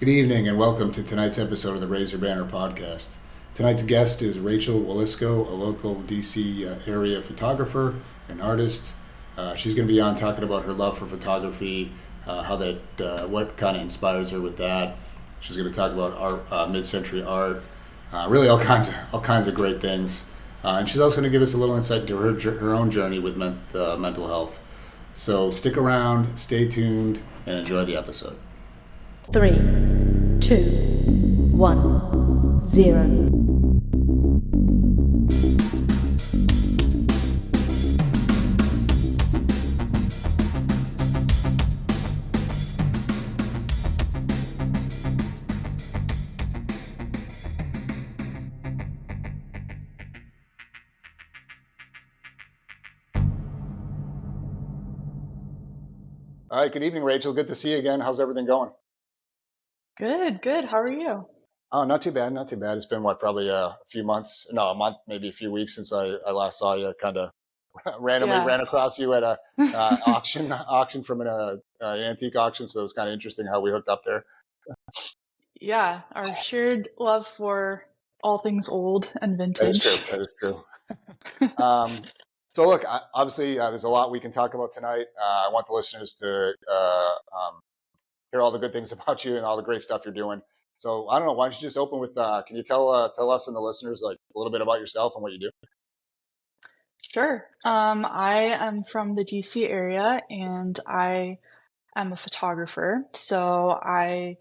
Good evening and welcome to tonight's episode of the Raise Your Banner podcast. Tonight's guest is Rachel Walisko, a local DC area photographer and artist. She's going to be on talking about her love for photography, what kind of inspires her with that. She's going to talk about art, mid-century art, really all kinds of great things. And she's also going to give us a little insight into her own journey with mental health. So stick around, stay tuned, and enjoy the episode. 3, 2, 1, 0. All right, good evening, Rachel. Good to see you again. How's everything going? Good. How are you? Oh, not too bad, not too bad. It's been probably a few months, no, a month, maybe a few weeks since I last saw you. Kind of randomly Yeah. ran across you at a auction from an antique auction. So it was kind of interesting how we hooked up there. Yeah, our shared love for all things old and That is vintage. true. That is true. So look, obviously, there's a lot we can talk about tonight. I want the listeners to hear all the good things about you and all the great stuff you're doing. So I don't know. Why don't you just open with? Can you tell us and the listeners like a little bit about yourself and what you do? Sure. I am from the DC area and I am a photographer. So I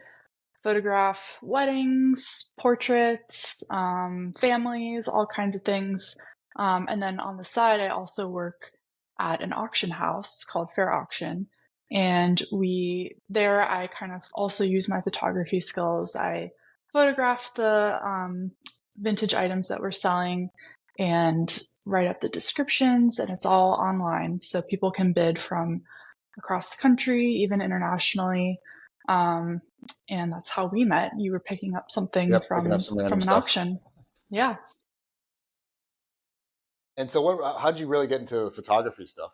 photograph weddings, portraits, families, all kinds of things. And then on the side, I also work at an auction house called Fair Auction. And I kind of also use my photography skills. I photograph the vintage items that we're selling and write up the descriptions, and it's all online. So people can bid from across the country, even internationally. And that's how we met. You were picking up something Yep, from picking up some random an stuff. auction. Yeah. And so, how'd you really get into the photography stuff?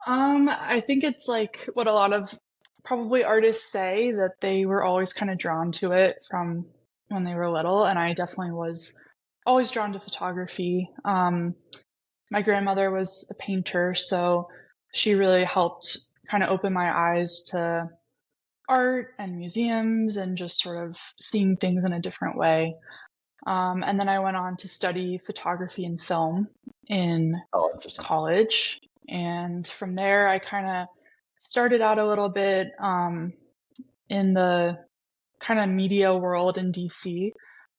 I think it's like what a lot of probably artists say, that they were always kind of drawn to it from when they were little, and I definitely was always drawn to photography. My grandmother was a painter, so she really helped kind of open my eyes to art and museums and just sort of seeing things in a different way. And then I went on to study photography and film in Oh, interesting. college. And from there, I kind of started out a little bit in the kind of media world in DC,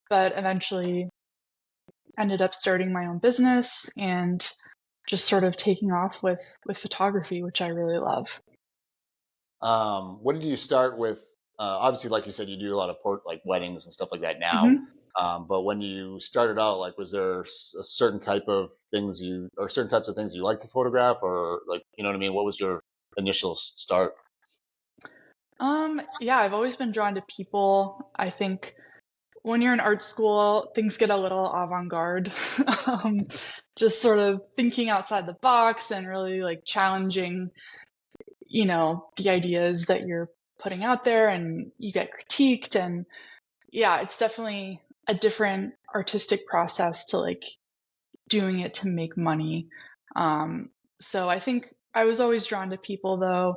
but eventually ended up starting my own business and just sort of taking off with photography, which I really love. What did you start with? Obviously, like you said, you do a lot of like weddings and stuff like that now. Mm-hmm. But when you started out, like, was there a certain type of certain types of things you like to photograph, or like, you know what I mean? What was your initial start? Yeah, I've always been drawn to people. I think when you're in art school, things get a little avant-garde. Just sort of thinking outside the box and really like challenging, the ideas that you're putting out there, and you get critiqued. And yeah, it's definitely a different artistic process to like doing it to make money. So I think I was always drawn to people though,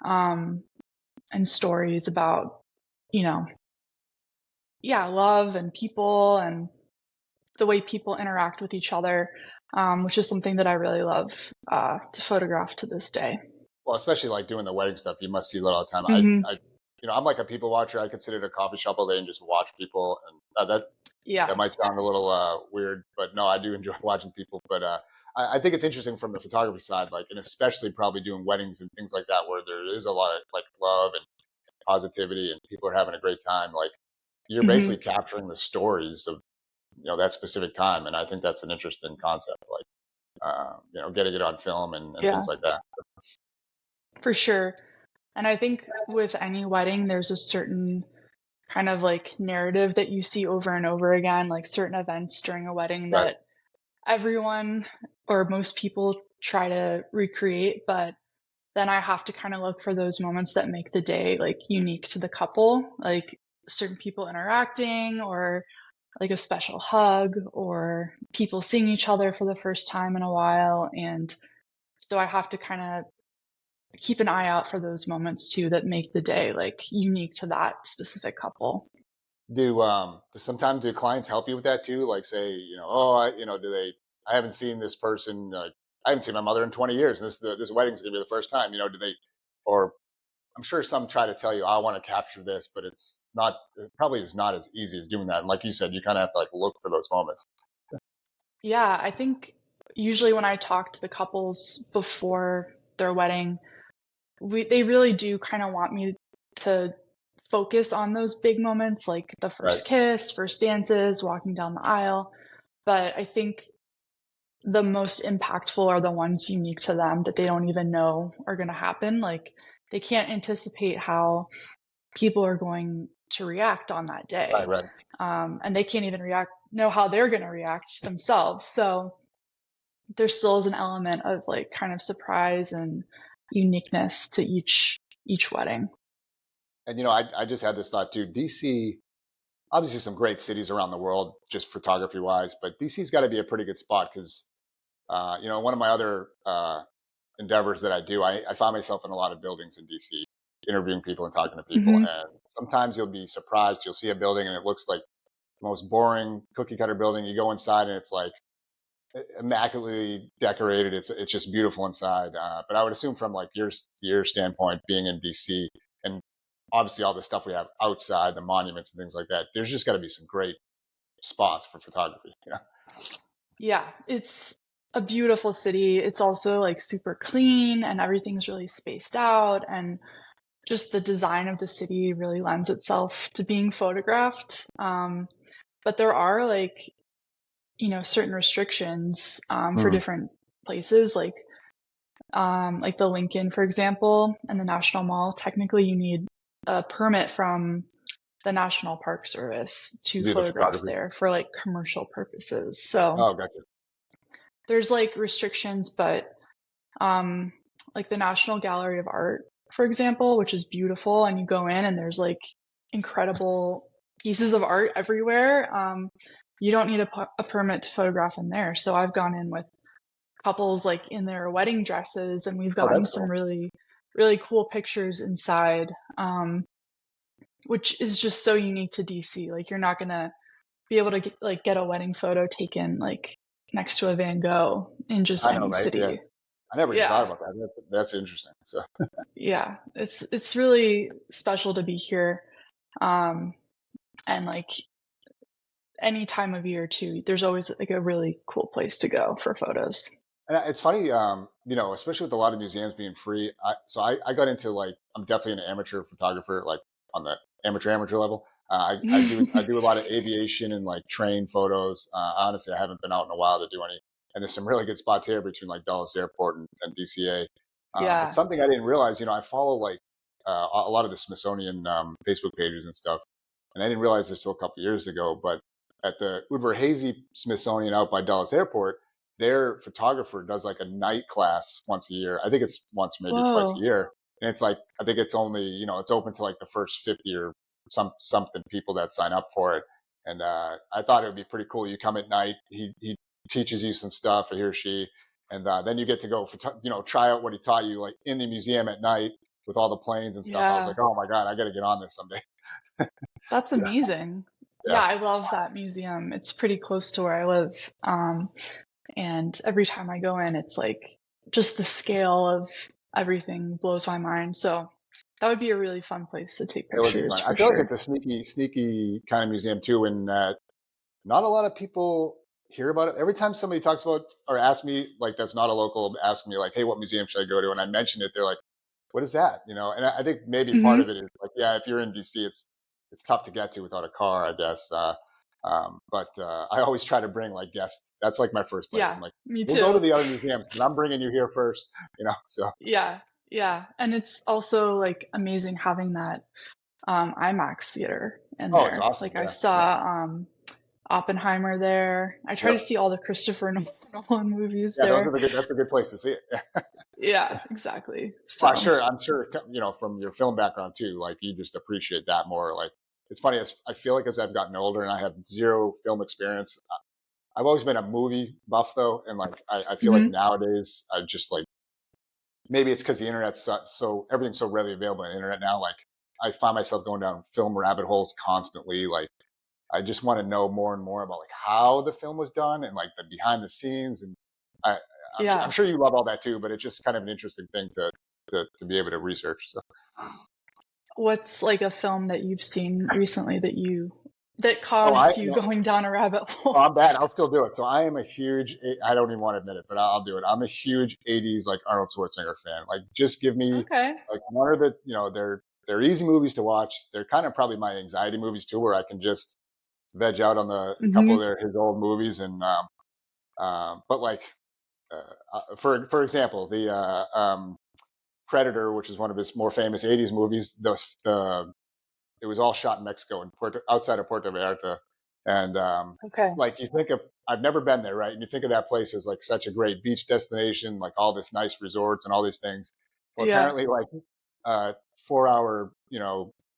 and stories about, love and people and the way people interact with each other, which is something that I really love to photograph to this day. Well, especially like doing the wedding stuff, you must see that all the time. Mm-hmm. I'm like a people watcher. I could sit at a coffee shop all day and just watch people, and that might sound a little weird, but no, I do enjoy watching people. But I think it's interesting from the photography side, like, and especially probably doing weddings and things like that, where there is a lot of like love and positivity, and people are having a great time. Like, you're Mm-hmm. basically capturing the stories of that specific time, and I think that's an interesting concept. Like, getting it on film and things like that. For sure. And I think with any wedding, there's a certain kind of like narrative that you see over and over again, like certain events during a wedding Right. that everyone or most people try to recreate. But then I have to kind of look for those moments that make the day like unique to the couple, like certain people interacting or like a special hug or people seeing each other for the first time in a while. And so I have to kind of keep an eye out for those moments too that make the day like unique to that specific couple. Sometimes do clients help you with that too? Like say, oh, do they? I haven't seen this person. I haven't seen my mother in 20 years, and this wedding's gonna be the first time. Do they? Or I'm sure some try to tell you, I want to capture this, but it's not. It probably is not as easy as doing that. And like you said, you kind of have to like look for those moments. Yeah, I think usually when I talk to the couples before their wedding, they really do kind of want me to focus on those big moments like the Right. first kiss, first dances, walking down the aisle. But I think the most impactful are the ones unique to them that they don't even know are going to happen. Like they can't anticipate how people are going to react on that day. Right. Right. And they can't even know how they're going to react themselves. So there still is an element of like kind of surprise and uniqueness to each wedding. And I just had this thought too. DC, obviously, some great cities around the world, just photography wise, but DC's got to be a pretty good spot because, one of my other endeavors that I do, I find myself in a lot of buildings in DC, interviewing people and talking to people. Hmm. And sometimes you'll be surprised. You'll see a building and it looks like the most boring cookie cutter building. You go inside and it's like immaculately decorated. It's just beautiful inside. But I would assume from like your standpoint, being in DC and obviously all the stuff we have outside, the monuments and things like that, there's just got to be some great spots for photography. Yeah. Yeah, it's a beautiful city. It's also like super clean and everything's really spaced out, and just the design of the city really lends itself to being photographed. But there are like, certain restrictions for Mm, different places, like the Lincoln, for example, and the National Mall. Technically, you need a permit from the National Park Service to do the photograph photography. there for like commercial purposes. So Oh, gotcha. there's like restrictions, but um, like the National Gallery of Art, for example, which is beautiful, and you go in and there's like incredible pieces of art everywhere. You don't need a permit to photograph in there. So I've gone in with couples like in their wedding dresses, and we've Oh, gotten that's some cool. really, really cool pictures inside, which is just so unique to DC. Like you're not gonna be able to get a wedding photo taken like next to a Van Gogh in just I know, any right? Yeah. city. I never even thought Yeah, about that. That's interesting. So, yeah, it's really special to be here, um, and like any time of year too. There's always like a really cool place to go for photos. and it's funny, especially with a lot of museums being free. I got into like, I'm definitely an amateur photographer, like on the amateur level. I do a lot of aviation and like train photos. Honestly, I haven't been out in a while to do any, and there's some really good spots here between like Dulles Airport and DCA. But Yeah. something I didn't realize, I follow like a lot of the Smithsonian Facebook pages and stuff, and I didn't realize this till a couple years ago. But at the Uber Hazy Smithsonian out by Dulles Airport, their photographer does like a night class once a year. I think it's once, maybe twice a Whoa. year, and it's like I think it's only it's open to like the first 50 or something people that sign up for it. And I thought it would be pretty cool. You come at night, he teaches you some stuff, or he or she, and then you get to go try out what he taught you like in the museum at night with all the planes and stuff. I was Yeah, like, oh my god, I got to get on this someday. that's Yeah, amazing. Yeah, yeah. I love that museum. It's pretty close to where I live. And every time I go in, it's like just the scale of everything blows my mind. So that would be a really fun place to take It would be pictures fun. I for feel like sure. it's a sneaky kind of museum too, in that not a lot of people hear about it. Every time somebody talks about or asks me, like that's not a local, ask me like, "Hey, what museum should I go to?" And I mention it, they're like, "What is that?" And I think maybe part Hmm. of it is like, yeah, if you're in DC, it's tough to get to without a car, I guess. But I always try to bring like guests. That's like my first place. I'm Yeah, like, me we'll go to too. the other museums, but I'm bringing you here first. So Yeah, yeah. And it's also like amazing having that IMAX theater in oh, it's there. awesome. Like I Yeah, saw Oppenheimer there. I try to Yep. see all the Christopher Nolan movies Yeah, those there. are the good. That's a good place to see it. Yeah, exactly. Well, So, sure. I'm sure, from your film background too, like you just appreciate that more. Like it's funny, as I feel like as I've gotten older and I have zero film experience, I've always been a movie buff though. And like, I feel like mhm. nowadays I just like, maybe it's because the internet's so everything's so readily available on the internet now. Like I find myself going down film rabbit holes constantly. Like I just want to know more and more about like how the film was done and like the behind the scenes. And I, I'm Yeah. sure you love all that too, but it's just kind of an interesting thing to be able to research. So, What's like a film that you've seen recently that oh, caused you going down a rabbit hole? I'm bad. I'll still do it. So I am a huge. I don't even want to admit it, but I'll do it. I'm a huge '80s like Arnold Schwarzenegger fan. Like, just give me Okay. like one of the they're easy movies to watch. They're kind of probably my anxiety movies too, where I can just veg out on the couple of Mhm. his old movies. And but like for example, the Predator, which is one of his more famous '80s movies, the it was all shot in Mexico and outside of Puerto Vallarta. And Okay. like you think of, I've never been there, right? And you think of that place as like such a great beach destination, like all this nice resorts and all these things. Well, Yeah. apparently, like 4 hour,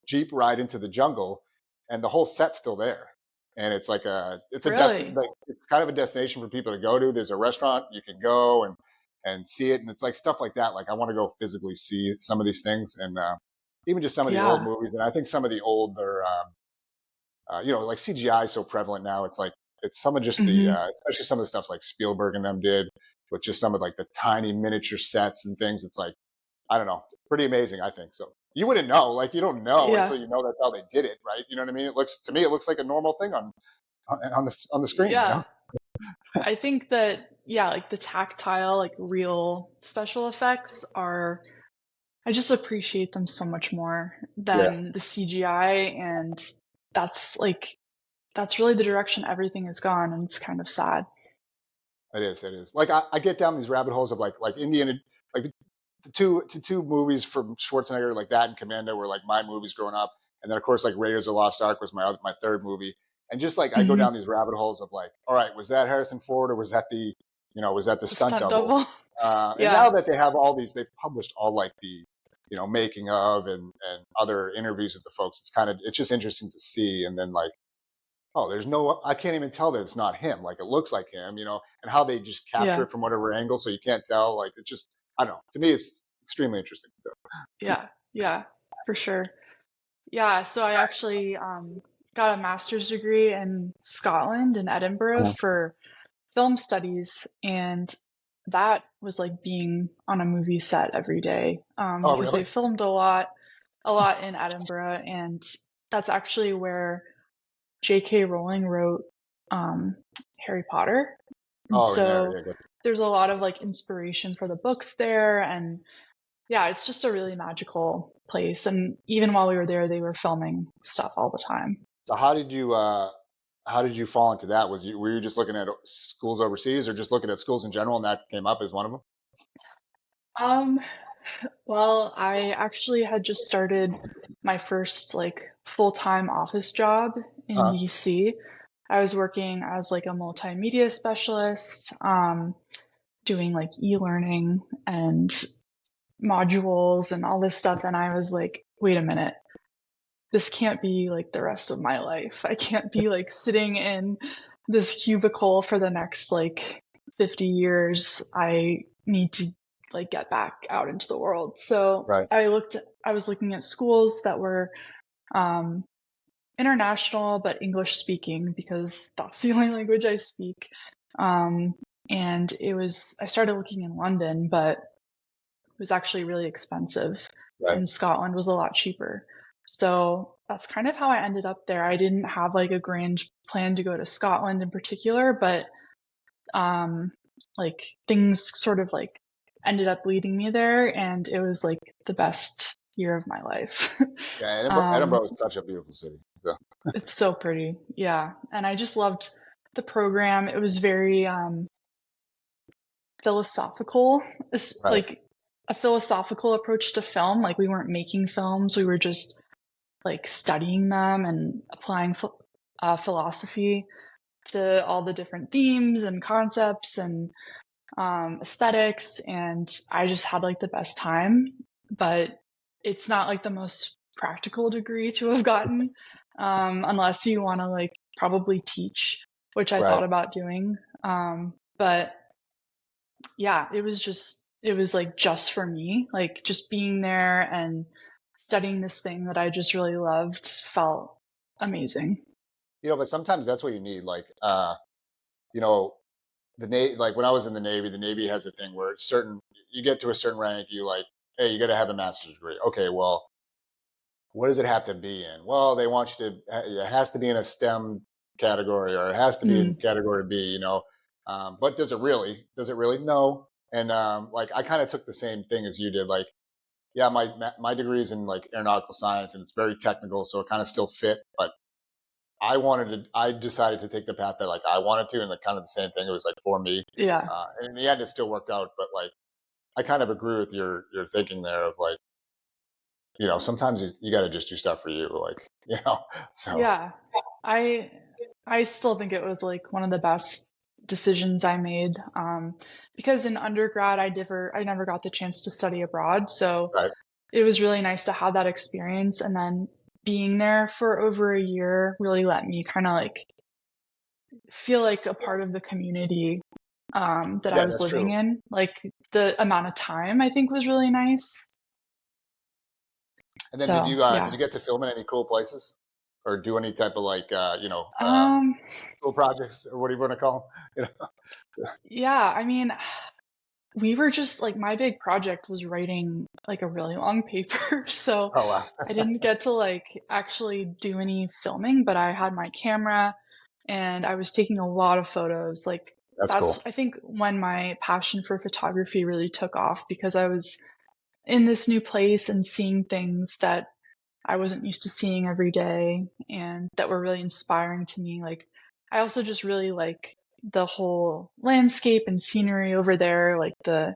Jeep ride into the jungle, and the whole set's still there. And it's like Really? like it's kind of a destination for people to go to. There's a restaurant you can go and see it, and it's like stuff like that. Like I want to go physically see some of these things, and even just some of the old Yeah. movies. And I think some of the older, like CGI is so prevalent now. It's like it's some of just the, Mhm. especially some of the stuff like Spielberg and them did, with just some of like the tiny miniature sets and things. It's like I don't know, pretty amazing. I think so. You wouldn't know, like you don't know Yeah. until you know that's how they did it, right? You know what I mean? It looks to me, it looks like a normal thing on the screen. Yeah. I think that, yeah, like the tactile, like real special effects are, I just appreciate them so much more Yeah, than the CGI. And that's like, that's really the direction everything has gone. And it's kind of sad. it is. It is. Like I get down these rabbit holes of like Indiana, like the two movies from Schwarzenegger, like that and Commando, were like my movies growing up. And then of course like Raiders of the Lost Ark was my third movie. And just like I go Hmm. down these rabbit holes of like, all right, was that Harrison Ford or was that the The stunt stunt double? double. And now Yeah. that they have all these, they've published all like the making of and other interviews with the folks. It's just interesting to see. And then like, oh, I can't even tell that it's not him. Like it looks like him, and how they just capture Yeah. it from whatever angle, so you can't tell. Like it's just, I don't know. To me, it's extremely interesting. So, Yeah. Yeah. For sure. Yeah. So I actually got a master's degree in Scotland, in Edinburgh, for film studies, and that was like being on a movie set every day, oh, because really? they filmed a lot in Edinburgh, and that's actually where J.K. Rowling wrote um, Harry Potter, and Oh, in there, so yeah, good. there's a lot of like inspiration for the books there, and yeah, it's just a really magical place. And even while we were there, they were filming stuff all the time. So how did you fall into that? Were you just looking at schools overseas, or just looking at schools in general, and that came up as one of them? Um, Well, I actually had just started my first like full-time office job in Uh, DC. I was working as like a multimedia specialist, doing like e-learning and modules and all this stuff. And I was like, wait a minute, this can't be like the rest of my life. I can't be like sitting in this cubicle for the next like 50 years. I need to like get back out into the world. So right. I was looking at schools that were um, international but English speaking, because that's the only language I speak. Um, and I started looking in London, but it was actually really expensive, Right. and Scotland was a lot cheaper. So that's kind of how I ended up there. I didn't have like a grand plan to go to Scotland in particular, but um, like things sort of like ended up leading me there, and it was like the best year of my life. Yeah, um, Edinburgh is such a beautiful city. So, it's so pretty, yeah, and I just loved the program. It was very philosophical. It's right. like a philosophical approach to film. Like we weren't making films, we were just like studying them and applying philosophy. to all the different themes and concepts and aesthetics, and I just had like the best time. But it's not like the most practical degree to have gotten, unless you want to like probably teach, which I thought Right. about doing. But yeah, it was like just for me, like just being there and studying this thing that I just really loved felt amazing. But sometimes that's what you need. Like, you know, the Navy, like when I was in the Navy has a thing where it's certain, you get to a certain rank, you like, hey, you got to have a master's degree. Okay, well, what does it have to be in? Well, they want you to, it has to be in a STEM category or it has to be in Mm, category B. But does it really? Does it really? No. And like, I kind of took the same thing as you did. Like, yeah, my degree is in like aeronautical science and it's very technical, so it kind of still fit. But I decided to take the path that like I wanted to, and like kind of the same thing. It was like for me, yeah. and in the end, it still worked out. But like, I kind of agree with your thinking there of like, sometimes you got to just do stuff for you, like, so Yeah. I I still think it was like one of the best decisions I made. Because in undergrad I never got the chance to study abroad. So right, it was really nice to have that experience, and then being there for over a year really let me kind of like feel like a part of the community that I yeah, was that's living true. in. Like the amount of time I think was really nice. And then So did yeah. you get to film in any cool places, or do any type of like Um, cool projects or what do you want to call them? yeah, I mean, we were just like my big project was writing like a really long paper, so Oh wow, I didn't get to like actually do any filming, but I had my camera and I was taking a lot of photos. Like that's that's cool. I think when my passion for photography really took off because I was in this new place and seeing things that I wasn't used to seeing every day and that were really inspiring to me. Like I also just really like the whole landscape and scenery over there, like the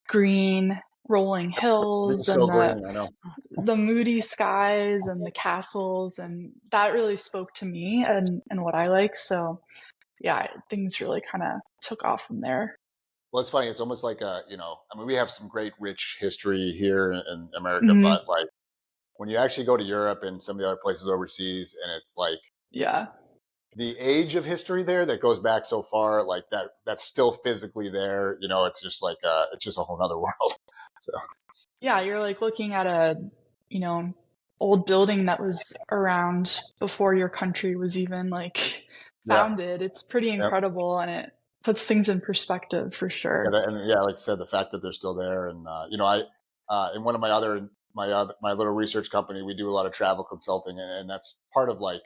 green rolling It hills is and so green, I know. the moody skies and the castles, and that really spoke to me and what I like. So yeah, things really kind of took off from there. Well, it's funny. It's almost like I mean, we have some great, rich history here in America, Hmm. but like when you actually go to Europe and some of the other places overseas, and it's like Yeah. the age of history there that goes back so far, like that's still physically there. It's just like it's just a whole other world. So Yeah, you're like looking at a, you know, old building that was around before your country was even like yeah, founded. It's pretty yeah, incredible and it puts things in perspective for yeah, sure. and yeah, like I said, the fact that they're still there, and I in one of my little research company, we do a lot of travel consulting, and that's part of like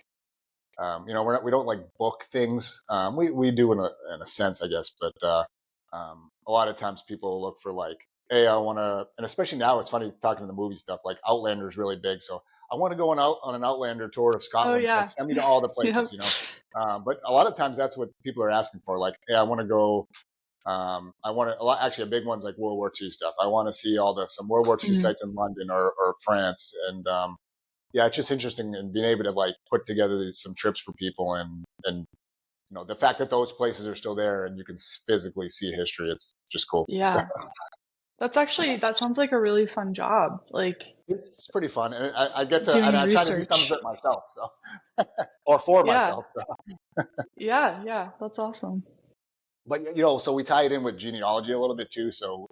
we don't like book things. We do in a sense, I guess, but a lot of times people look for like, hey, I want to, and especially now it's funny talking to the movie stuff. Like Outlander is really big, so I want to go on an Outlander tour of Oh Scotland. It's like yeah. send me to all the Yep. places. But a lot of times that's what people are asking for. Like, hey, I want to go. I want to a lot. Actually, a big one's like World War II stuff. I want to see some World War II Mhm. sites in London or France, and yeah, it's just interesting and being able to like put together some trips for people and the fact that those places are still there and you can physically see history. It's just cool. Yeah. That sounds like a really fun job. Like It's pretty fun, and I get to and doing I try to do some of research. it myself, so or for Yeah. myself. So, Yeah, yeah, that's awesome. but so we tie it in with genealogy a little bit too. So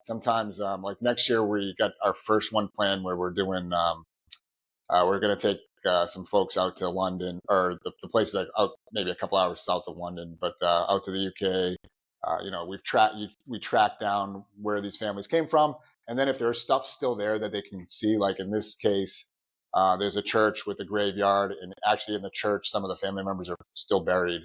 sometimes like next year we got our first one planned where we're doing we're going to take some folks out to London or the places that out maybe a couple hours south of London, but out to the UK. We track down where these families came from, and then if there's stuff still there that they can see, like in this case, there's a church with a graveyard, and actually in the church, some of the family members are still buried.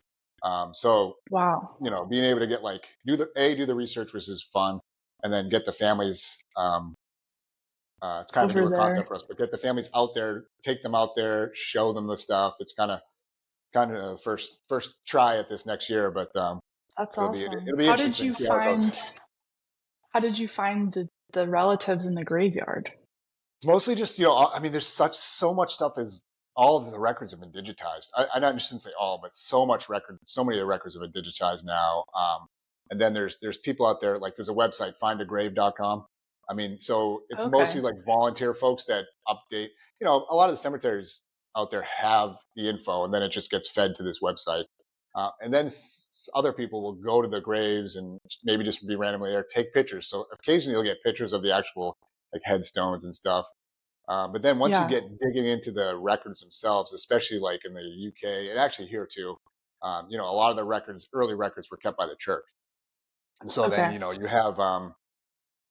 So Wow. being able to get like do the research, which is fun, and then get the families. It's kind of a Over newer concept there. for us, but get the families out there, take them out there, show them the stuff. It's kind of first try at this next year, but That's it'll be awesome. it'll be interesting to see how it goes. How did you find the relatives in the graveyard? It's mostly just I mean, there's so much stuff is all of the records have been digitized. I shouldn't say all, but so many of the records have been digitized now. And then there's people out there, like there's a website, findagrave.com. I mean, so it's mostly Okay. like volunteer folks that update. A lot of the cemeteries out there have the info, and then it just gets fed to this website. And then other people will go to the graves and maybe just be randomly there, take pictures. So occasionally you'll get pictures of the actual like headstones and stuff. But then once you Yeah. get digging into the records themselves, especially like in the UK and actually here too, a lot of the early records were kept by the church. And so then, Okay. you have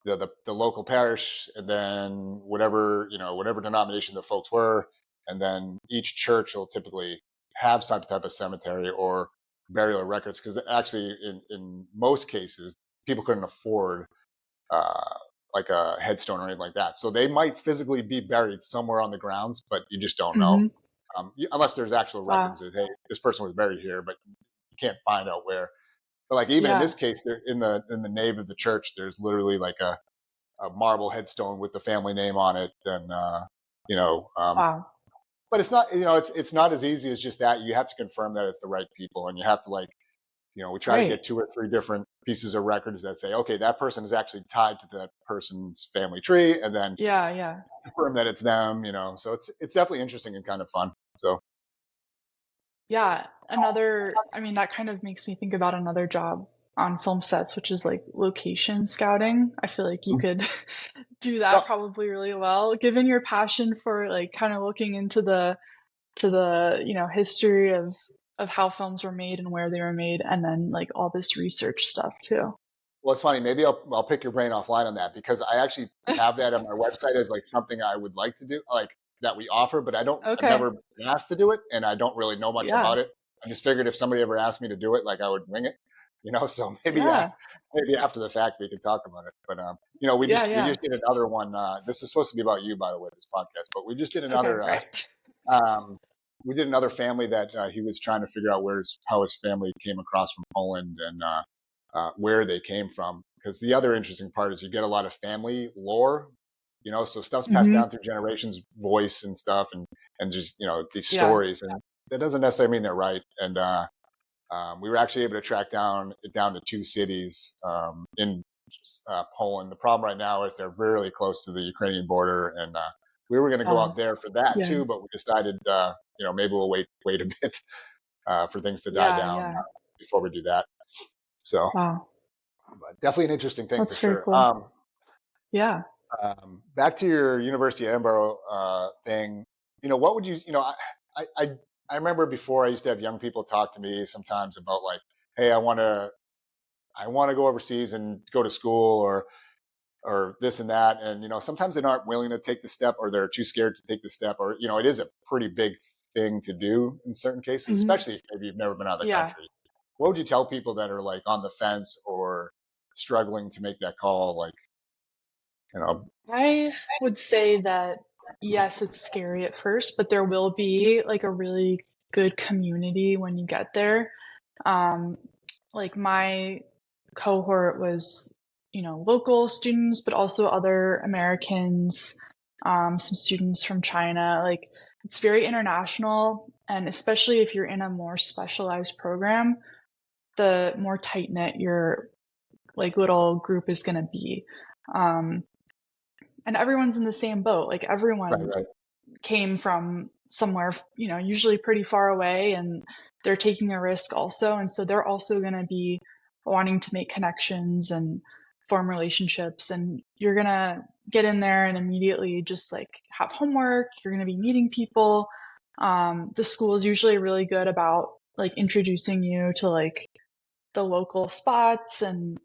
the local parish, and then whatever denomination the folks were, and then each church will typically have some type of cemetery or burial records, because actually in most cases people couldn't afford uh, like a headstone or anything like that. So they might physically be buried somewhere on the grounds, but you just don't know, Mm-hmm. unless there's actual records Wow. that, hey, this person was buried here, but you can't find out where. But like even in Yeah. this case, there in the nave of the church, there's literally like a marble headstone with the family name on it, and you know, um, Wow. but it's not it's not as easy as just that. You have to confirm that it's the right people, and you have to like we try to Right. get 2 or 3 different pieces of records that say, okay, that person is actually tied to that person's family tree, and then Yeah. Yeah. confirm that it's them. So it's definitely interesting and kind of fun. So Yeah. I mean, that kind of makes me think about another job on film sets, which is like location scouting. I feel like you could do that well, probably really well, given your passion for like kind of looking into the history of how films were made and where they were made, and then like all this research stuff too. well, it's funny. Maybe I'll pick your brain offline on that, because I actually have that on my website as like something I would like to do, like that we offer, but I've Okay. never been asked to do it, and I don't really know much Yeah. about it. I just figured if somebody ever asked me to do it, like I would wing it. So maybe Yeah. maybe after the fact we could talk about it. But Yeah. we Yeah. just did another one. This is supposed to be about you, by the way, this podcast, but we just did Okay. another. Right. Um, we did another family that he was trying to figure out how his family came across from Poland, and where they came from. Because the other interesting part is you get a lot of family lore, so stuff's passed Mm-hmm. down through generations, voice and stuff, and just these Yeah. stories, and that doesn't necessarily mean they're right. And we were actually able to track down to 2 cities in Poland. The problem right now is they're really close to the Ukrainian border, and we were going to go out Oh. there for that Yeah. too, but we decided, maybe we'll wait a bit for things to die Yeah. down Yeah. before we do that. So, Wow. but definitely an interesting thing for That's very sure. cool. Yeah. Back to your University of Edinburgh thing. What would I I remember before I used to have young people talk to me sometimes about like, hey, I want to go overseas and go to school, or this and that, and sometimes they aren't willing to take the step, or they're too scared to take the step, or it is a pretty big thing to do in certain cases, Hmm. especially if maybe you've never been out of the Yeah. country. What would you tell people that are like on the fence or struggling to make that call, like you know I would say that yes, it's scary at first, but there will be like a really good community when you get there. Um, like my cohort was, local students, but also other Americans, some students from China. Like it's very international, and especially if you're in a more specialized program, the more tight knit your like little group is going to be. Um, and everyone's in the same boat. Like right, everyone right. came from somewhere, usually pretty far away, and they're taking a risk also. And so they're also going to be wanting to make connections and form relationships. And you're going to get in there and immediately just like have homework. You're going to be meeting people. The school is usually really good about like introducing you to like the local spots and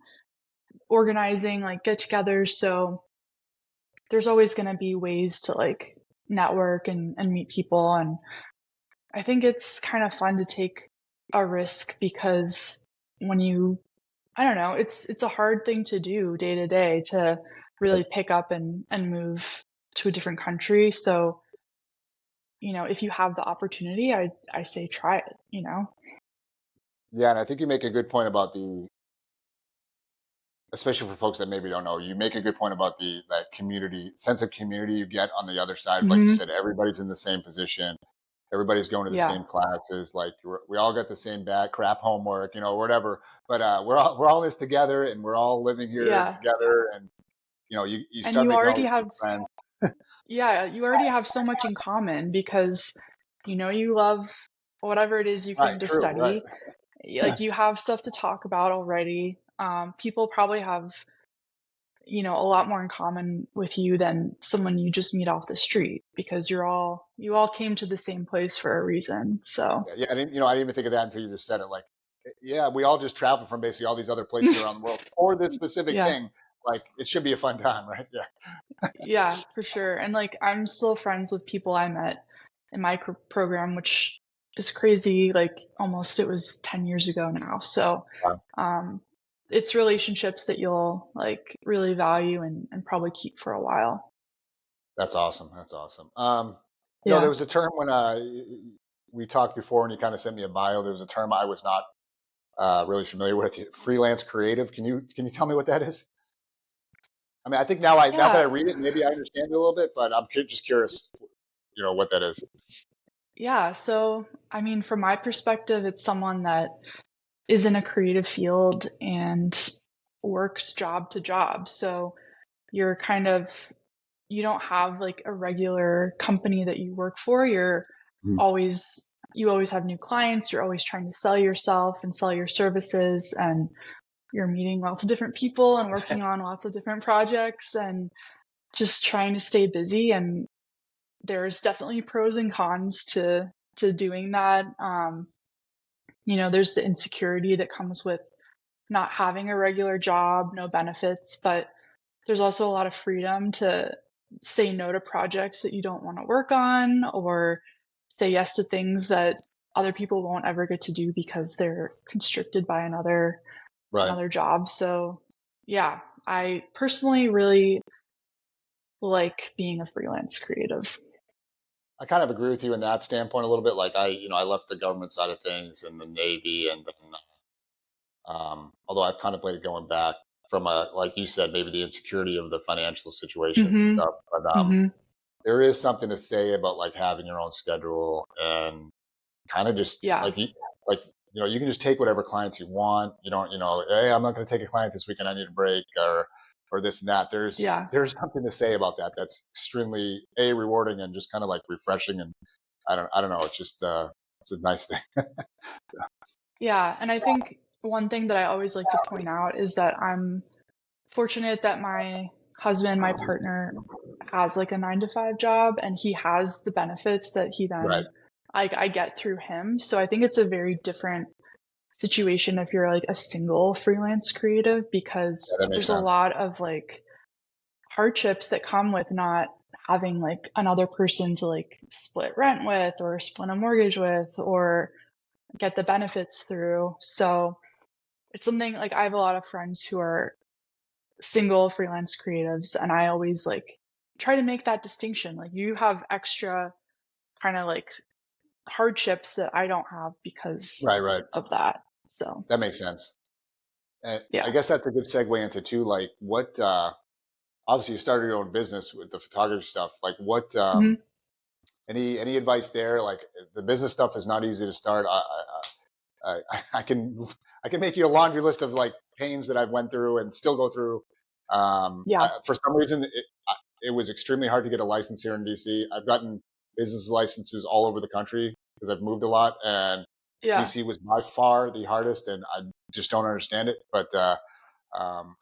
organizing like get togethers. So there's always going to be ways to like network and meet people. And I think it's kind of fun to take a risk because when you, I don't know, it's a hard thing to do day to day to really pick up and move to a different country. So, if you have the opportunity, I say try it. Yeah, and I think you make a good point about especially for folks that maybe don't know, you make a good point about that community sense of community you get on the other side. Like you Hmm. said, everybody's in the same position. everybody's going to the Yeah. same classes. Like we all got the same bad crap homework, whatever. But we're all in this together, and we're all living here Yeah. together. And you And start you making all already these have, new friends. yeah, you already have so much in common because you love whatever it is you Right. came to True. Right. study. Like you have stuff to talk about already. People probably have, a lot more in common with you than someone you just meet off the street because you all came to the same place for a reason. So, Yeah. Yeah. I didn't even think of that until you just said it. Like, yeah, we all just travel from basically all these other places around the world for this specific yeah. thing. Like, it should be a fun time, right? Yeah. Yeah, for sure. And like I'm still friends with people I met in my program, which is crazy. Like almost it was 10 years ago now. So, Wow. um, it's relationships that you'll like really value and probably keep for a while. That's awesome. That's awesome. There Yeah. was a term when we talked before, and you kind of sent me a bio. There was a term I was not really familiar with. Freelance creative. Can you tell me what that is? I mean, I think now that I Yeah. read it, maybe I understand it a little bit, but I'm just curious, what that is. Yeah. So, I mean, from my perspective, it's someone that is in a creative field and works job to job. So, you're kind of you don't have like a regular company that you work for. Mhm. You always have new clients. You're always trying to sell yourself and sell your services, and you're meeting lots of different people and working on lots of different projects and just trying to stay busy. And there's definitely pros and cons to doing that. There's the insecurity that comes with not having a regular job, no benefits, but there's also a lot of freedom to say no to projects that you don't want to work on or say yes to things that other people won't ever get to do because they're constricted by Right. another job. So, yeah, I personally really like being a freelance creative. I kind of agree with you in that standpoint a little bit. Like I left the government side of things and the Navy, and then although I've contemplated going back from like you said, maybe the insecurity of the financial situation and Mhm. stuff. But Mhm. there is something to say about like having your own schedule and kind of just Yeah. like you can just take whatever clients you want. You don't, hey, I'm not going to take a client this weekend. I need a break or this and that. There's Yeah. there's something to say about that. That's extremely rewarding and just kind of like refreshing. And I don't know. It's just it's a nice thing. Yeah, and I think one thing that I always like to point out is that I'm fortunate that my husband, my partner, has like a 9 to 5 job and he has the benefits that he Right. then I get through him. So I think it's a very different situation if you're like a single freelance creative Yeah, because that makes there's a sense. lot of like hardships that come with not having like another person to like split rent with or split a mortgage with or get the benefits through. So it's something like I have a lot of friends who are single freelance creatives, and I always like try to make that distinction. Like you have extra kind of like hardships that I don't have because Right. Right. of that. So, That makes sense. And I yeah. guess that's a good segue into too. Like what? Obviously, you started your own business with the photography stuff. Like what? Mhm. Any advice there? Like the business stuff is not easy to start. I can I can make you a laundry list of like pains that I've went through and still go through. Yeah. For some reason, it was extremely hard to get a license here in DC. I've gotten business licenses all over the country because I've moved a lot, and Yeah. DC was by far the hardest, and I just don't understand it. But I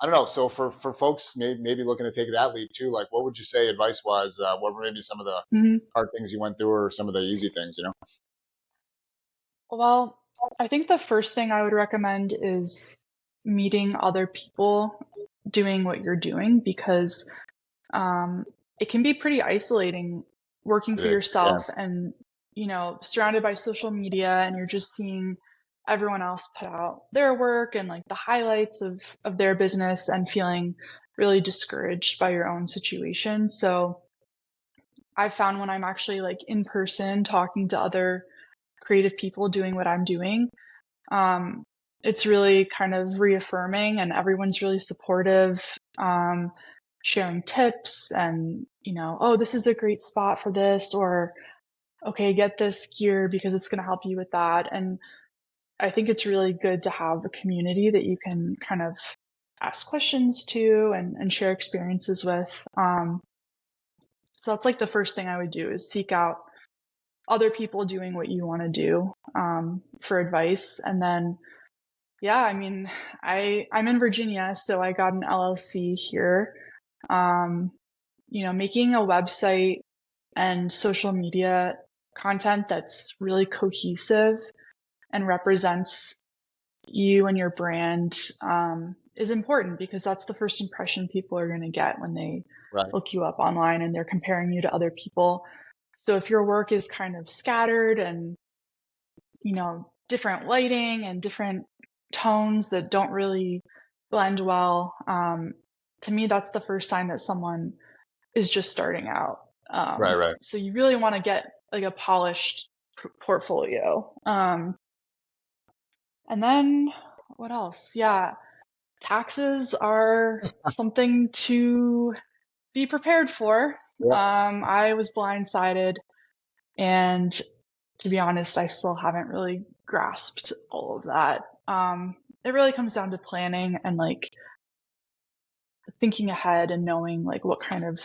don't know. So for folks maybe looking to take that leap too, like what would you say advice wise? What were maybe some of the Mhm. hard things you went through, or some of the easy things? Well, I think the first thing I would recommend is meeting other people doing what you're doing because um, it can be pretty isolating working It for is. Yeah. yourself and, surrounded by social media and you're just seeing everyone else put out their work and like the highlights of their business and feeling really discouraged by your own situation. So I found when I'm actually like in person talking to other creative people doing what I'm doing, um, it's really kind of reaffirming and everyone's really supportive, sharing tips and, oh, this is a great spot for this, or okay, get this gear because it's going to help you with that. And I think it's really good to have a community that you can kind of ask questions to and share experiences with. So that's like the first thing I would do is seek out other people doing what you want to do for advice. And then, yeah, I mean, I'm in Virginia, so I got an LLC here. Making a website and social media content that's really cohesive and represents you and your brand is important because that's the first impression people are going to get when they Right. look you up online and they're comparing you to other people. So if your work is kind of scattered and, different lighting and different tones that don't really blend well, to me, that's the first sign that someone is just starting out. Right. So you really want to get like a polished portfolio. And then what else? Yeah, taxes are something to be prepared for. Yep. I was blindsided, and to be honest, I still haven't really grasped all of that. It really comes down to planning and like thinking ahead and knowing like what kind of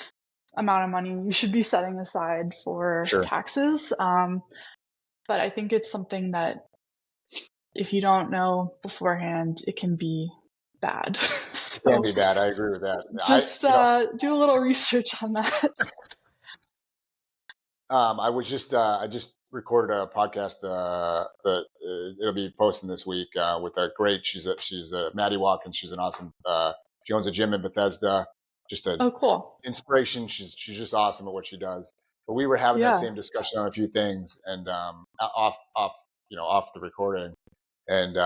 amount of money you should be setting aside for Sure. taxes. But I think it's something that if you don't know beforehand, it can be bad. So Can be bad. I agree with that. just do a little research on that. I just recorded a podcast that it'll be posting this week with a great. She's Maddie Watkins. She's an awesome. She owns a gym in Bethesda. Just an Oh, cool. inspiration. She's just awesome at what she does. But we were having that same discussion on a few things, and off the recording, and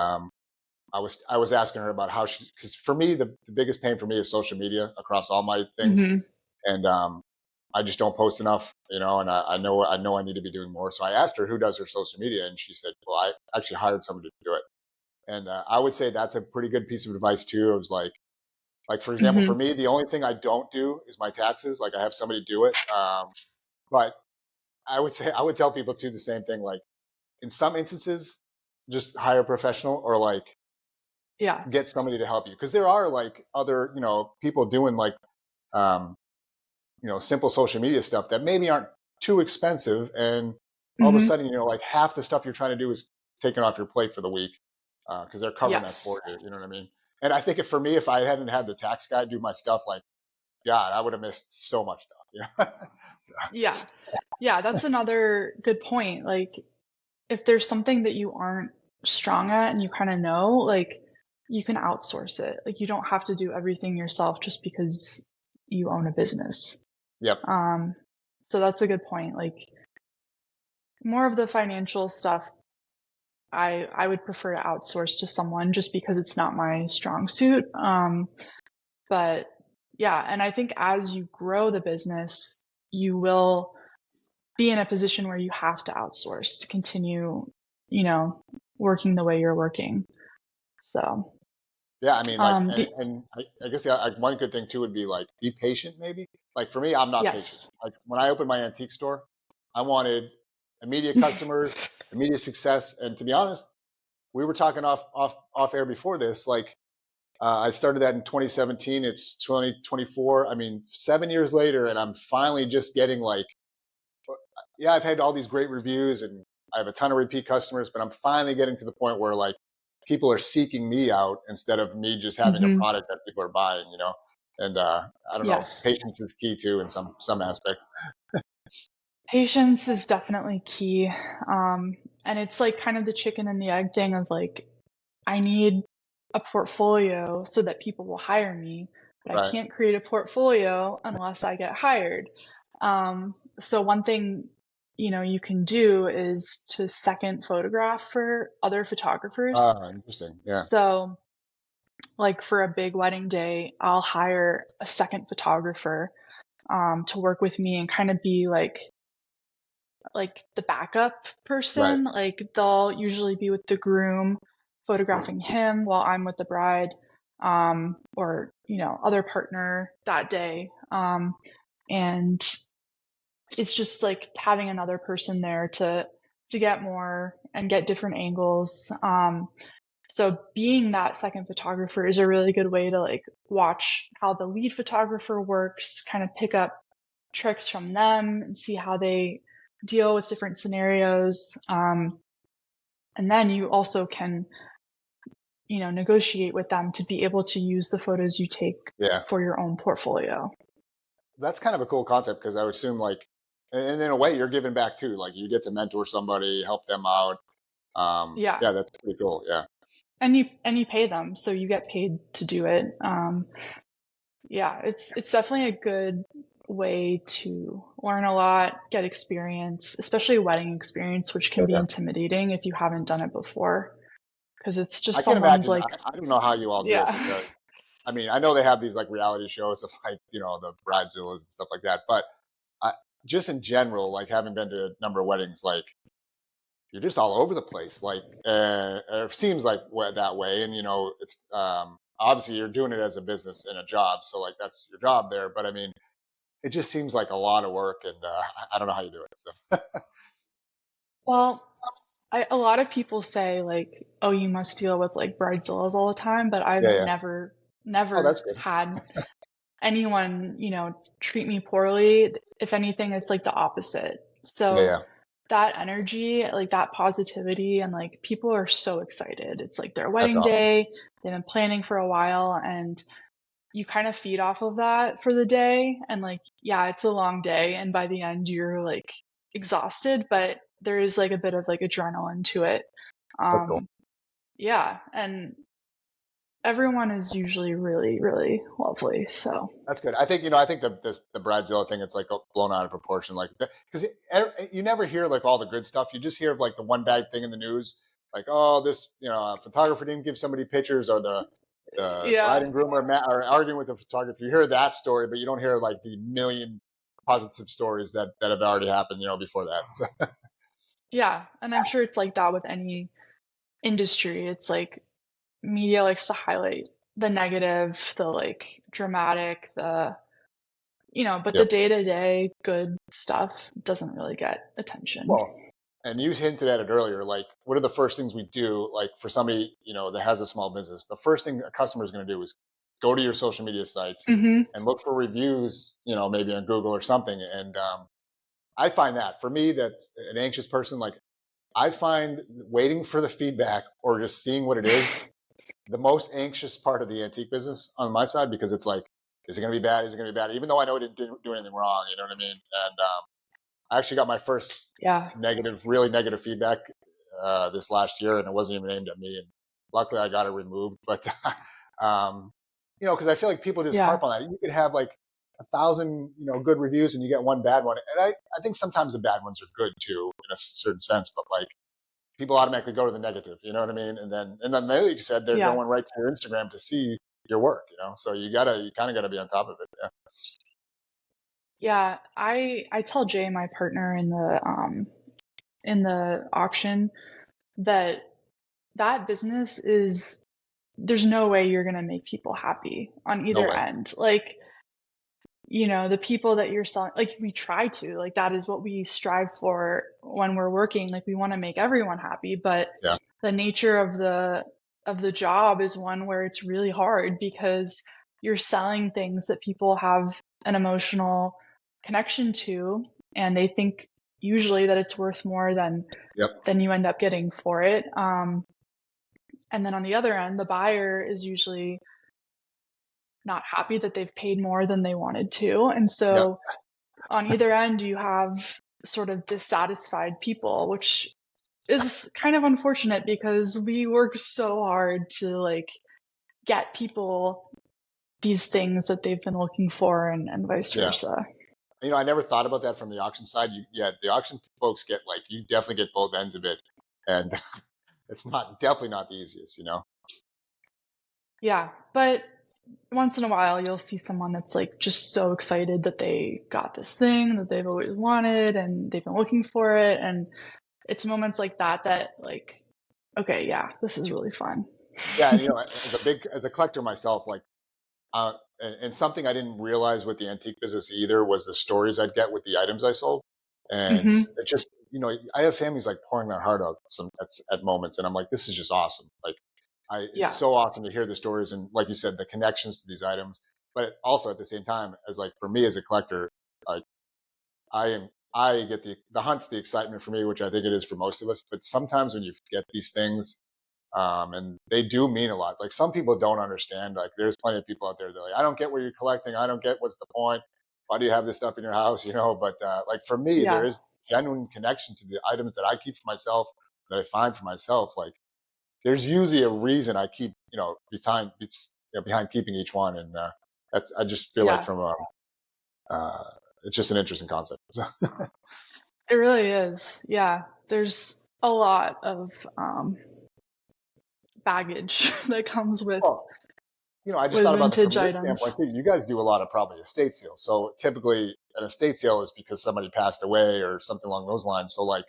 I was asking her about how she, because for me the biggest pain for me is social media across all my things, and I just don't post enough, and I know I need to be doing more. So I asked her who does her social media, and she said, "Well, I actually hired somebody to do it." And I would say that's a pretty good piece of advice too. It was like for example, for me, the only thing I don't do is my taxes. Like I have somebody do it, but I would tell people too the same thing. Like in some instances, just hire a professional or like Yeah. get somebody to help you because there are like other people doing like um, simple social media stuff that maybe aren't too expensive, and all of a sudden like half the stuff you're trying to do is taken off your plate for the week because they're covering that for you. You know what I mean? And I think if I hadn't had the tax guy do my stuff, like God, I would have missed so much stuff. So. Yeah, that's another good point. Like if there's something that you aren't strong at and you kind of know, like you can outsource it. Like you don't have to do everything yourself just because you own a business. Yep. So that's a good point. Like more of the financial stuff, I would prefer to outsource to someone just because it's not my strong suit. But yeah, and I think as you grow the business, you will be in a position where you have to outsource to continue, working the way you're working. So yeah, I mean, like, and I guess one good thing too would be like be patient. Maybe like for me, I'm not patient. Like when I opened my antique store, I wanted immediate customers, immediate success, and to be honest, we were talking off air before this. Like I started that in 2017. It's 2024. I mean, 7 years later, and I'm finally just getting like, yeah, I've had all these great reviews and I have a ton of repeat customers, but I'm finally getting to the point where like people are seeking me out instead of me just having a product that people are buying, And I don't know, patience is key too in some aspects. Patience is definitely key. And it's like kind of the chicken and the egg thing of like, I need a portfolio so that people will hire me, but I can't create a portfolio unless I get hired. So one thing, you can do is to second photograph for other photographers. Interesting. Yeah. So like for a big wedding day, I'll hire a second photographer to work with me and kind of be like the backup person. Like they'll usually be with the groom photographing him while I'm with the bride or other partner that day. And it's just like having another person there to get more and get different angles. So being that second photographer is a really good way to like watch how the lead photographer works, kind of pick up tricks from them and see how they deal with different scenarios. And then you also can, negotiate with them to be able to use the photos you take Yeah. for your own portfolio. That's kind of a cool concept because I would assume like, and in a way you're giving back too. Like you get to mentor somebody, help them out. Yeah. Yeah, that's pretty cool. Yeah. And you pay them, so you get paid to do it. Yeah, it's definitely a good way to learn a lot, get experience, especially wedding experience, which can be Okay. intimidating if you haven't done it before, because it's I just can someone's imagine. like, I don't know how you all do it yeah, because I mean I know they have these like reality shows of like the bridezillas and stuff like that, but I, just in general, like having been to a number of weddings, like you're just all over the place. Like it seems like that way, and it's obviously you're doing it as a business and a job, so like that's your job there. But I mean, it just seems like a lot of work, and I don't know how you do it. So well, a lot of people say like, oh, you must deal with like bridezillas all the time, but yeah, I've yeah. Oh, never that's good. had anyone, treat me poorly. If anything, it's like the opposite. Yeah, So yeah. that energy, like that positivity, and like people are so excited. It's like their That's wedding awesome. day, they've been planning for a while, and you kind of feed off of that for the day. And like, yeah, it's a long day, and by the end, you're like exhausted, but there is like a bit of like adrenaline to it. That's cool. Um, yeah, and everyone is usually really, really lovely. So, That's good. I think I think the Bridezilla thing it's like blown out of proportion, like because you never hear like all the good stuff. You just hear of like the one bad thing in the news, like oh this a photographer didn't give somebody pictures, or the bride yeah. and groom are arguing with the photographer. You hear that story, but you don't hear like the million positive stories that have already happened, before that. So, Yeah, and I'm sure it's like that with any industry. It's like media likes to highlight the negative, the like dramatic, but the yep. day-to-day good stuff doesn't really get attention. Well, and you hinted at it earlier. Like, what are the first things we do? Like for somebody that has a small business, the first thing a customer is going to do is go to your social media sites Hmm. and look for reviews. Maybe on Google or something. And I find that for me, that's an anxious person. Like, I find waiting for the feedback or just seeing what it is the most anxious part of the antique business on my side because it's like, is it going to be bad? Is it going to be bad? Even though I know it didn't do anything wrong, you know what I mean? And I actually got my first Yeah, really negative feedback this last year, and it wasn't even aimed at me. And luckily, I got it removed. But because I feel like people just yeah, harp on that. You could have like 1,000, good reviews, and you get one bad one. And I think sometimes the bad ones are good too, in a certain sense. But like people automatically go to the negative, you know what I mean? And then like you said, they're yeah, going right to your Instagram to see your work, So you kind of gotta be on top of it. Yeah. yeah. I tell Jay, my partner in the auction, that that business is there's no way you're gonna make people happy on No either way. end. Like, the people that you're selling, like we try to, like that is what we strive for when we're working. Like we want to make everyone happy, but Yeah. the nature of the job is one where it's really hard because you're selling things that people have an emotional connection to, and they think usually that it's worth more Yep. than you end up getting for it. And then on the other end, the buyer is usually not happy that they've paid more than they wanted to. And Yep. so on either end, you have sort of dissatisfied people, which is kind of unfortunate because we work so hard to like get people these things that they've been looking for, and vice Yeah. versa. I never thought about that from the auction side. Yeah, the auction folks get like you definitely get both ends of it, and it's not definitely not the easiest. Yeah, but once in a while you'll see someone that's like just so excited that they got this thing that they've always wanted and they've been looking for it, and it's moments like that that like, okay, yeah, this is really fun. Yeah, and as a collector myself, like And something I didn't realize with the antique business either was the stories I'd get with the items I sold. And Hmm. it just, I have families like pouring their heart out at moments, and I'm like, this is just awesome. Like, it's Yeah, so awesome to hear the stories and, like you said, the connections to these items. But also at the same time, as like for me as a collector, like I get the hunt's the excitement for me, which I think it is for most of us. But sometimes when you get these things, and they do mean a lot. Like some people don't understand. Like there's plenty of people out there that are like, I don't get what you're collecting. I don't get what's the point. Why do you have this stuff in your house? But like for me, there yeah, is genuine connection to the items that I keep for myself, that I find for myself. Like there's usually a reason I keep, behind keeping each one, and I just feel like yeah. from uh, it's just an interesting concept. It really is. Yeah, there's a lot of baggage that comes Well, I just with thought about it vintage from your standpoint items. too. You guys do a lot of probably estate sales. So typically an estate sale is because somebody passed away or something along those lines. So like,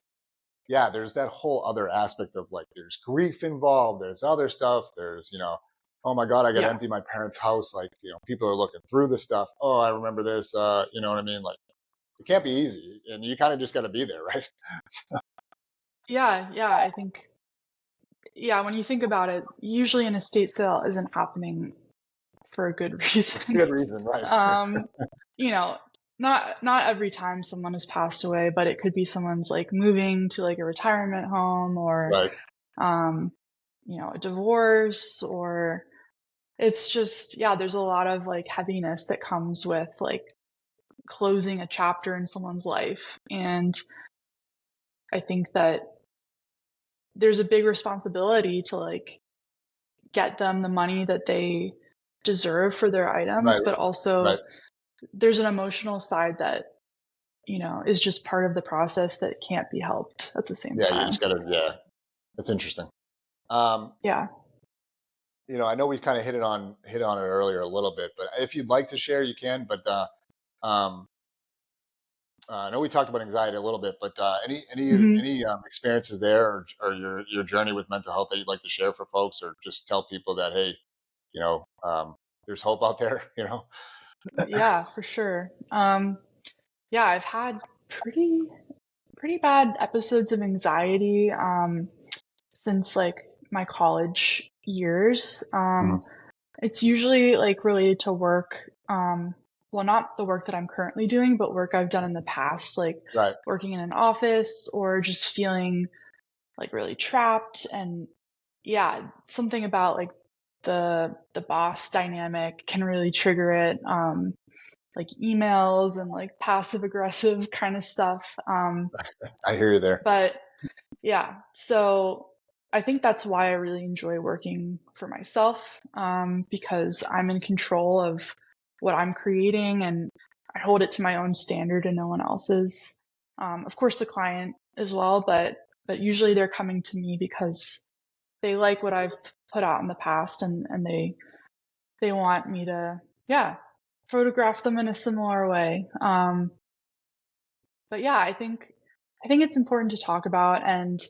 yeah, there's that whole other aspect of like, there's grief involved. There's other stuff. There's, oh my God, I got to Yeah, empty my parents' house. Like, people are looking through this stuff. Oh, I remember this. You know what I mean? Like, it can't be easy, and you kind of just got to be there, right? yeah, yeah. I think, yeah, when you think about it, usually an estate sale isn't happening for a good reason. Good reason, right? um, you know, not every time someone has passed away, but it could be someone's like moving to like a retirement home, or Right. um, a divorce, or it's just, yeah, there's a lot of like heaviness that comes with like closing a chapter in someone's life. And I think that there's a big responsibility to like get them the money that they deserve for their items, Right. but Right. also there's an emotional side that, is just part of the process that can't be helped at the same Yeah. You time. just got to, yeah. That's interesting. Um, Yeah. I know we kind of hit on it earlier a little bit, but if you'd like to share, you can. But um, I know we talked about anxiety a little bit, but Hmm. any experiences there, or your journey with mental health that you'd like to share for folks, or just tell people that, hey, there's hope out there. Yeah, for sure. Yeah, I've had pretty pretty bad episodes of anxiety since like my college years. Mhm. It's usually like related to work. Well, not the work that I'm currently doing, but work I've done in the past, like Right. working in an office or just feeling like really trapped. And yeah, something about like the boss dynamic can really trigger it. Like emails and like passive aggressive kind of stuff. I hear you there. But yeah, so I think that's why I really enjoy working for myself, because I'm in control of what I'm creating and I hold it to my own standard and no one else's. Of course, the client as well, but usually they're coming to me because they like what I've put out in the past, and they want me to, yeah, photograph them in a similar way. But yeah, I think it's important to talk about, and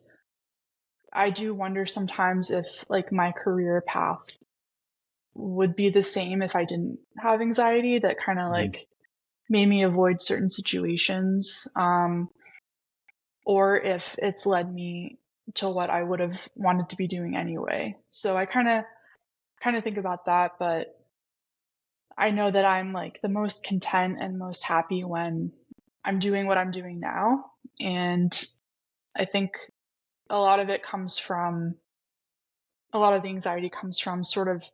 I do wonder sometimes if like my career path would be the same if I didn't have anxiety, that kind of Mhm. like made me avoid certain situations, or if it's led me to what I would have wanted to be doing anyway. So I kind of think about that, but I know that I'm like the most content and most happy when I'm doing what I'm doing now. And I think a lot of it comes from a lot of the anxiety comes from sort of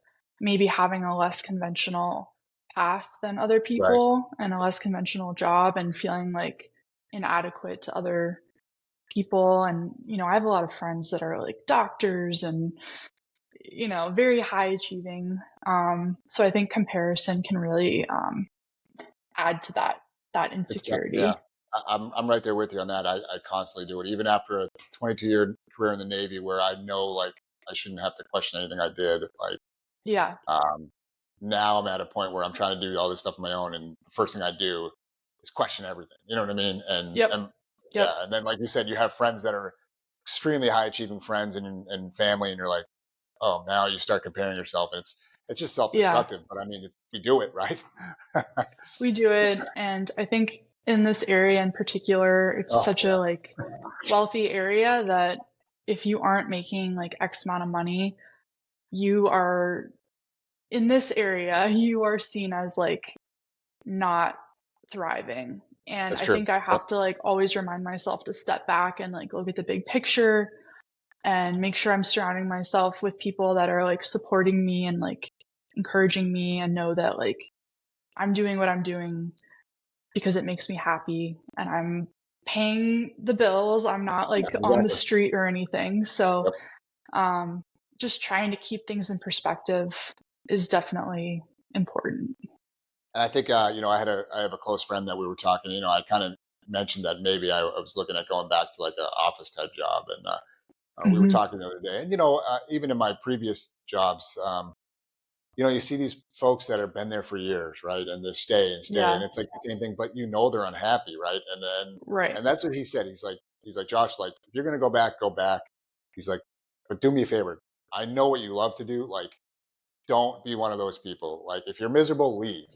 maybe having a less conventional path than other Right. people and a less conventional job and feeling like inadequate to other people. And, I have a lot of friends that are like doctors and, very high achieving. So I think comparison can really add to that Yeah. insecurity. I'm right there with you on that. I constantly do it, even after a 22-year career in the Navy, where I know like I shouldn't have to question anything I did. Like Yeah. um, now I'm at a point where I'm trying to do all this stuff on my own, and the first thing I do is question everything. You know what I mean? And Yep. and Yep. yeah, and then like you said, you have friends that are extremely high achieving friends and family, and you're like, oh, now you start comparing yourself, and It's just Yeah, self-destructive, but I mean, we do it, right? we do it. And I think in this area in particular, it's Oh, such a like wealthy area that if you aren't making like X amount of money, you are in this area, you are seen as like not thriving. And that's I true. think I Yep. have to like always remind myself to step back and like look at the big picture and make sure I'm surrounding myself with people that are like supporting me and like encouraging me and know that like I'm doing what I'm doing because it makes me happy and I'm paying the bills. I'm not Yeah, like on the exactly. street or anything. So Yep. um, just trying to keep things in perspective is definitely important. And I think, I have a close friend that we were talking, I kind of mentioned that maybe I was looking at going back to like an office type job. And we were Hmm. talking the other day. And, even in my previous jobs, you see these folks that have been there for years, right? And they stay and stay. Yeah, And it's like the same thing, but they're unhappy, right? right. And that's what he said. He's like, Josh, like, if you're going to go back, go back. He's like, but do me a favor. I know what you love to do. Like, don't be one of those people. Like, if you're miserable, leave.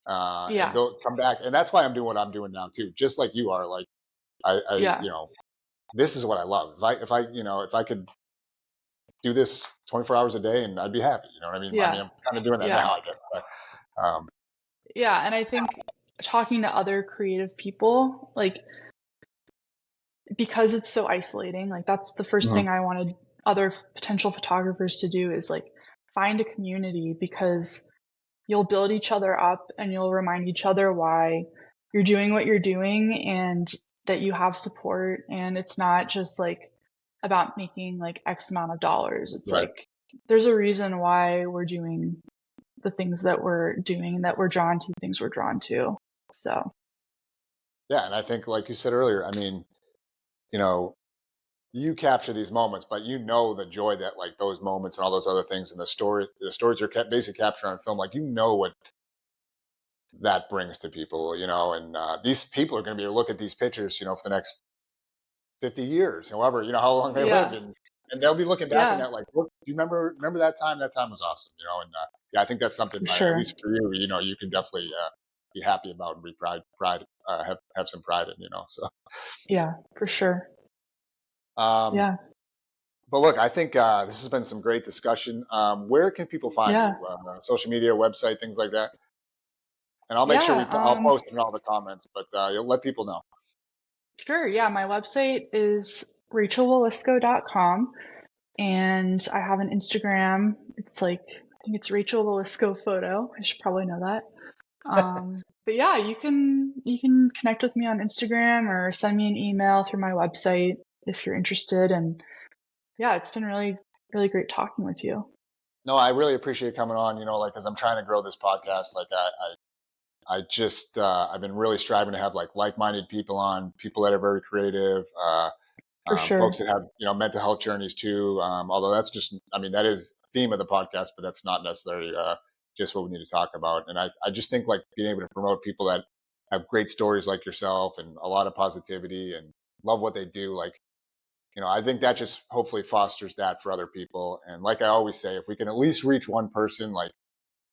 And Yeah, go come back. And that's why I'm doing what I'm doing now too. Just like you are. Like I yeah, this is what I love. If I could do this 24 hours a day, and I'd be happy. You know what I mean? I yeah, mean, I'm kind of doing that yeah, now, I guess. But, yeah. And I think talking to other creative people, like, because it's so isolating, like, that's the first mhm. thing I wanted other potential photographers to do is like find a community because you'll build each other up and you'll remind each other why you're doing what you're doing and that you have support. And it's not just like about making like X amount of dollars. It's Right. like there's a reason why we're doing the things that we're doing, that we're drawn to the things we're drawn to. So, Yeah, and I think, like you said earlier, I mean, you know, you capture these moments, but the joy that like those moments and all those other things and the stories you're basically capturing on film, like what that brings to people, and these people are going to be able to look at these pictures, for the next 50 years, however, how long they live. yeah, And they'll be looking back on yeah, that like, look, do you remember that time? That time was awesome, and yeah, I think that's something, for at sure. least for you, you can definitely be happy about and be pride, have some pride in, so. Yeah, for sure. Um, Yeah, but look, I think this has been some great discussion. Where can people find yeah, you? Social media, website, things like that. And I'll make sure yeah. I'll post it in all the comments, but you'll let people know. Sure. Yeah, my website is rachelwalisko.com and I have an Instagram. It's like I think it's Rachel Walisko photo. I should probably know that. But yeah, you can connect with me on Instagram or send me an email through my website if you're interested. And yeah, it's been really, really great talking with you. No, I really appreciate coming on. Like as I'm trying to grow this podcast, like I just I've been really striving to have like-minded people on, people that are very creative, For folks sure. that have mental health journeys too. Although that's just, I mean, that is the theme of the podcast, but that's not necessarily just what we need to talk about. And I just think like being able to promote people that have great stories like yourself and a lot of positivity and love what they do, like, I think that just hopefully fosters that for other people. And like I always say, if we can at least reach one person, like,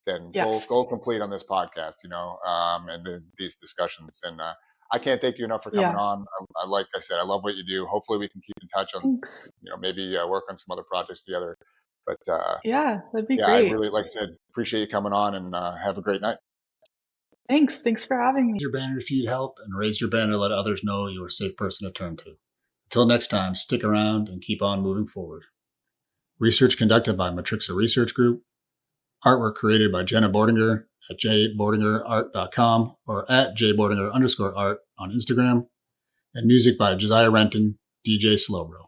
then Yes. go complete on this podcast, and these discussions. And I can't thank you enough for coming Yeah. on. Like I said, I love what you do. Hopefully, we can keep in touch on, Thanks. maybe work on some other projects together. But Yeah, that'd be yeah, I great. really, like I said, appreciate you coming on, and have a great night. Thanks. Thanks for having me. Raise your banner if you need help, and raise your banner to let others know you're a safe person to turn to. Until next time, stick around and keep on moving forward. Research conducted by Matrixa Research Group. Artwork created by Jenna Bordinger at jbordingerart.com or at jbordinger_art on Instagram. And music by Josiah Renton, DJ Slowbro.